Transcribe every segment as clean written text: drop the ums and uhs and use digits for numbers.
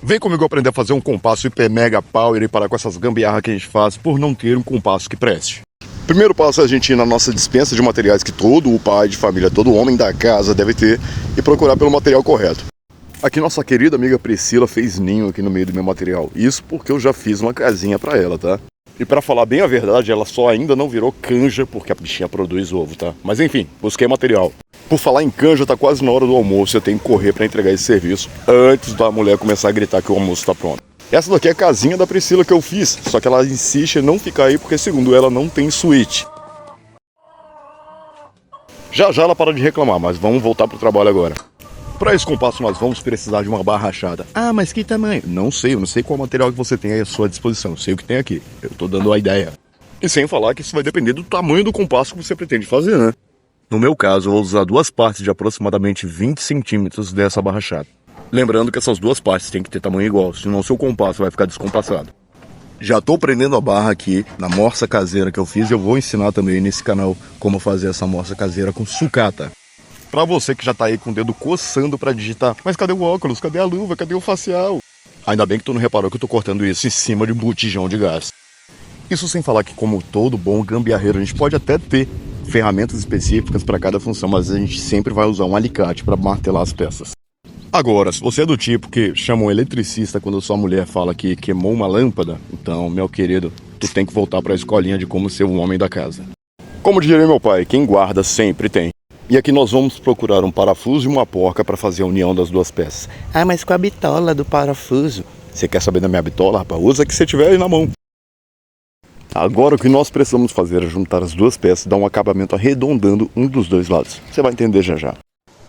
Vem comigo aprender a fazer um compasso hiper mega power e parar com essas gambiarras que a gente faz por não ter um compasso que preste. Primeiro passo é a gente ir na nossa dispensa de materiais que todo o pai de família, todo homem da casa deve ter e procurar pelo material correto. Aqui nossa querida amiga Priscila fez ninho aqui no meio do meu material. Isso porque eu já fiz uma casinha pra ela, tá? E pra falar bem a verdade, ela só ainda não virou canja porque a bichinha produz ovo, tá? Mas enfim, busquei material. Por falar em canja, tá quase na hora do almoço, eu tenho que correr pra entregar esse serviço antes da mulher começar a gritar que o almoço tá pronto. Essa daqui é a casinha da Priscila que eu fiz, só que ela insiste em não ficar aí porque segundo ela não tem suíte. Já já ela para de reclamar, mas vamos voltar pro trabalho agora. Para esse compasso nós vamos precisar de uma barra rachada. Ah, mas que tamanho? Não sei, eu não sei qual material que você tem aí à sua disposição, eu sei o que tem aqui. Eu tô dando a ideia. E sem falar que isso vai depender do tamanho do compasso que você pretende fazer, né? No meu caso, eu vou usar duas partes de aproximadamente 20 centímetros dessa barra rachada. Lembrando que essas duas partes têm que ter tamanho igual, senão seu compasso vai ficar descompassado. Já tô prendendo a barra aqui na morsa caseira que eu fiz e eu vou ensinar também nesse canal como fazer essa morsa caseira com sucata. Pra você que já tá aí com o dedo coçando pra digitar, mas cadê o óculos, cadê a luva, cadê o facial? Ainda bem que tu não reparou que eu tô cortando isso em cima de um botijão de gás. Isso sem falar que como todo bom gambiarreiro, a gente pode até ter ferramentas específicas para cada função, mas a gente sempre vai usar um alicate para martelar as peças. Agora, se você é do tipo que chama um eletricista quando sua mulher fala que queimou uma lâmpada, então, meu querido, tu tem que voltar para a escolinha de como ser um homem da casa. Como diria meu pai, quem guarda sempre tem. E aqui nós vamos procurar um parafuso e uma porca para fazer a união das duas peças. Ah, mas com a bitola do parafuso. Você quer saber da minha bitola, rapaz? Usa que você tiver aí na mão. Agora o que nós precisamos fazer é juntar as duas peças e dar um acabamento arredondando um dos dois lados. Você vai entender já já.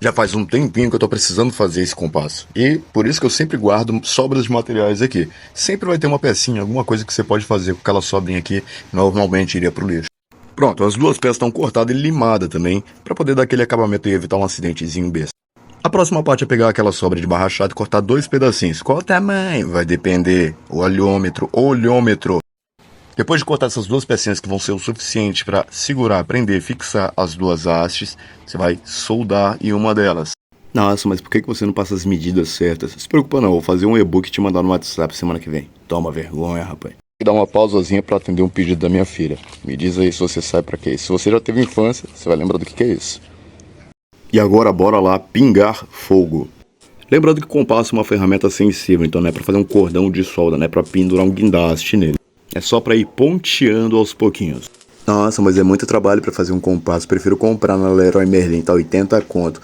Já faz um tempinho que eu tô precisando fazer esse compasso. E por isso que eu sempre guardo sobras de materiais aqui. Sempre vai ter uma pecinha, alguma coisa que você pode fazer com aquela sobrinha aqui, normalmente iria pro lixo. Pronto, as duas peças estão cortadas e limadas também, para poder dar aquele acabamento e evitar um acidentezinho besta. A próxima parte é pegar aquela sobra de barra rachada e cortar dois pedacinhos. Qual o tamanho? Vai depender. O olhômetro. Depois de cortar essas duas pecinhas que vão ser o suficiente para segurar, prender, fixar as duas hastes, você vai soldar em uma delas. Nossa, mas por que você não passa as medidas certas? Se preocupa não, vou fazer um e-book e te mandar no WhatsApp semana que vem. Toma vergonha, rapaz. Vou dar uma pausazinha para atender um pedido da minha filha. Me diz aí se você sabe para que é isso. Se você já teve infância, você vai lembrar do que é isso. E agora bora lá pingar fogo. Lembrando que o compasso é uma ferramenta sensível, então não é para fazer um cordão de solda, não é para pendurar um guindaste nele. É só para ir ponteando aos pouquinhos. Nossa, mas é muito trabalho para fazer um compasso. Prefiro comprar na Leroy Merlin, tá 80 conto.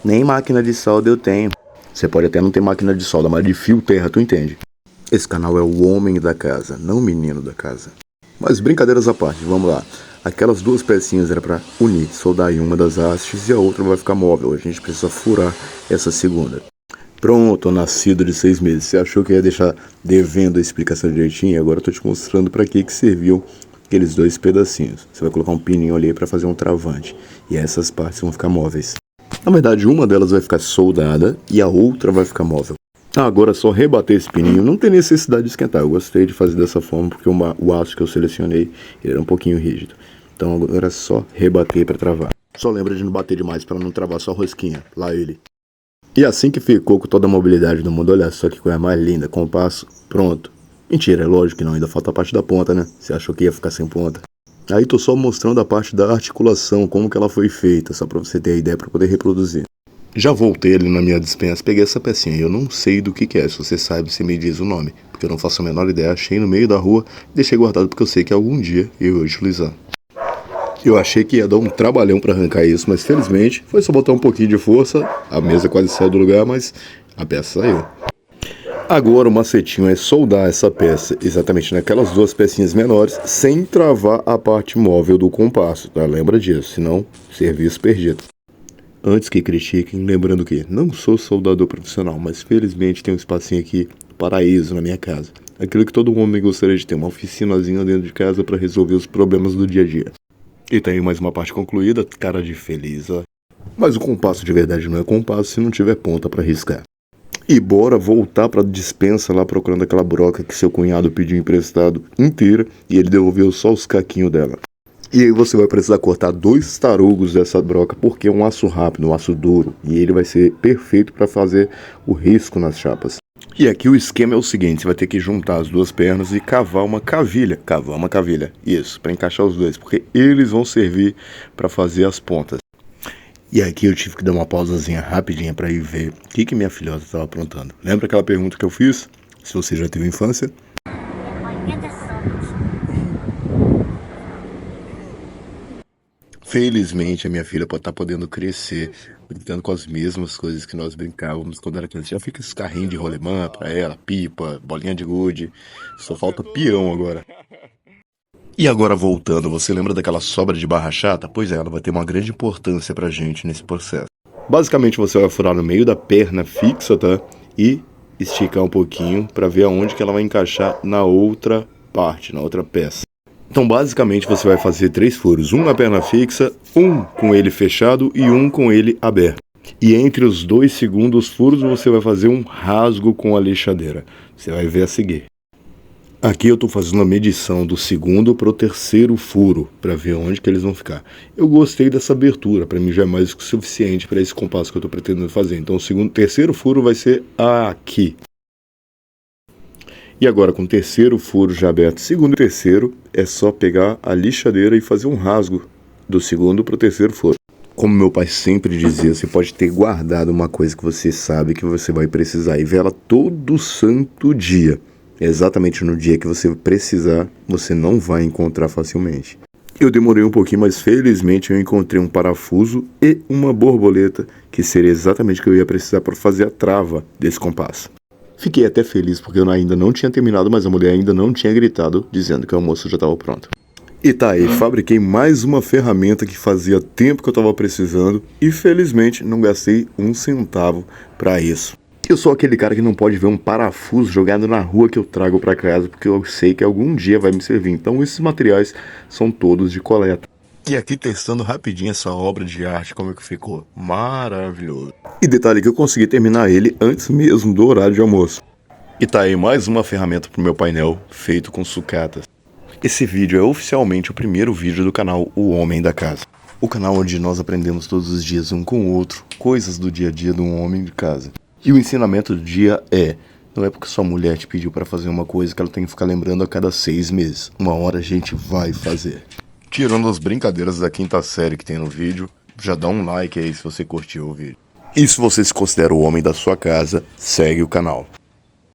Nem máquina de solda eu tenho. Você pode até não ter máquina de solda, mas de fio terra tu entende. Esse canal é o homem da casa, não o menino da casa. Mas brincadeiras à parte, vamos lá. Aquelas duas pecinhas era para unir, soldar em uma das hastes e a outra vai ficar móvel. A gente precisa furar essa segunda. Pronto, nascido de 6 meses. Você achou que ia deixar devendo a explicação direitinho? Agora eu tô te mostrando para que serviam aqueles dois pedacinhos. Você vai colocar um pininho ali para fazer um travante. E essas partes vão ficar móveis. Na verdade, uma delas vai ficar soldada e a outra vai ficar móvel. Agora é só rebater esse pininho. Não tem necessidade de esquentar. Eu gostei de fazer dessa forma porque o aço que eu selecionei ele era um pouquinho rígido. Então agora é só rebater para travar. Só lembra de não bater demais para não travar só a rosquinha. Lá ele. E assim que ficou com toda a mobilidade do mundo, olha só que coisa mais linda, compasso, pronto. Mentira, é lógico que não, ainda falta a parte da ponta, né? Você achou que ia ficar sem ponta? Aí tô só mostrando a parte da articulação, como que ela foi feita, só pra você ter a ideia pra poder reproduzir. Já voltei ali na minha despensa, peguei essa pecinha, eu não sei do que é, se você sabe, você me diz o nome, porque eu não faço a menor ideia, achei no meio da rua, deixei guardado porque eu sei que algum dia eu vou utilizar. Eu achei que ia dar um trabalhão para arrancar isso, mas felizmente foi só botar um pouquinho de força. A mesa quase saiu do lugar, mas a peça saiu. Agora o macetinho é soldar essa peça exatamente naquelas duas pecinhas menores, sem travar a parte móvel do compasso, tá? Lembra disso, senão serviço perdido. Antes que critiquem, lembrando que não sou soldador profissional, mas felizmente tem um espacinho aqui, paraíso na minha casa. Aquilo que todo homem gostaria de ter, uma oficinazinha dentro de casa para resolver os problemas do dia a dia. E tem mais uma parte concluída, cara de feliz, ó. Mas o compasso de verdade não é compasso se não tiver ponta para riscar. E bora voltar para a despensa lá procurando aquela broca que seu cunhado pediu emprestado inteira e ele devolveu só os caquinhos dela. E aí você vai precisar cortar 2 tarugos dessa broca porque é um aço rápido, um aço duro. E ele vai ser perfeito para fazer o risco nas chapas. E aqui o esquema é o seguinte, você vai ter que juntar as duas pernas e cavar uma cavilha. Cavar uma cavilha, isso, para encaixar os dois, porque eles vão servir para fazer as pontas. E aqui eu tive que dar uma pausazinha rapidinha para ir ver o que minha filhota estava aprontando. Lembra aquela pergunta que eu fiz? Se você já teve infância? Felizmente a minha filha pode estar podendo crescer, brincando com as mesmas coisas que nós brincávamos quando era criança. Já fica esse carrinho de rolemã pra ela, pipa, bolinha de gude. Só falta peão agora. E agora voltando, você lembra daquela sobra de barra chata? Pois é, ela vai ter uma grande importância pra gente nesse processo. Basicamente você vai furar no meio da perna fixa, tá? E esticar um pouquinho pra ver aonde que ela vai encaixar na outra parte, na outra peça. Então basicamente você vai fazer 3 furos, um na perna fixa, um com ele fechado e um com ele aberto. E entre os 2 segundos furos você vai fazer um rasgo com a lixadeira. Você vai ver a seguir. Aqui eu estou fazendo a medição do segundo para o terceiro furo, para ver onde que eles vão ficar. Eu gostei dessa abertura, para mim já é mais que o suficiente para esse compasso que eu estou pretendendo fazer. Então o terceiro furo vai ser aqui. E agora com o terceiro furo já aberto, segundo e terceiro, é só pegar a lixadeira e fazer um rasgo do segundo para o terceiro furo. Como meu pai sempre dizia, você pode ter guardado uma coisa que você sabe que você vai precisar e ver ela todo santo dia. Exatamente no dia que você precisar, você não vai encontrar facilmente. Eu demorei um pouquinho, mas felizmente eu encontrei um parafuso e uma borboleta, que seria exatamente o que eu ia precisar para fazer a trava desse compasso. Fiquei até feliz porque eu ainda não tinha terminado, mas a mulher ainda não tinha gritado, dizendo que o almoço já estava pronto. E tá aí, fabriquei mais uma ferramenta que fazia tempo que eu estava precisando e felizmente não gastei um centavo para isso. Eu sou aquele cara que não pode ver um parafuso jogado na rua que eu trago para casa, porque eu sei que algum dia vai me servir. Então esses materiais são todos de coleta. E aqui testando rapidinho essa obra de arte, como é que ficou. Maravilhoso. E detalhe que eu consegui terminar ele antes mesmo do horário de almoço. E tá aí mais uma ferramenta pro meu painel, feito com sucatas. Esse vídeo é oficialmente o primeiro vídeo do canal O Homem da Casa. O canal onde nós aprendemos todos os dias um com o outro, coisas do dia a dia de um homem de casa. E o ensinamento do dia é, não é porque sua mulher te pediu para fazer uma coisa que ela tem que ficar lembrando a cada 6 meses. Uma hora a gente vai fazer. Tirando as brincadeiras da quinta série que tem no vídeo, já dá um like aí se você curtiu o vídeo. E se você se considera o homem da sua casa, segue o canal.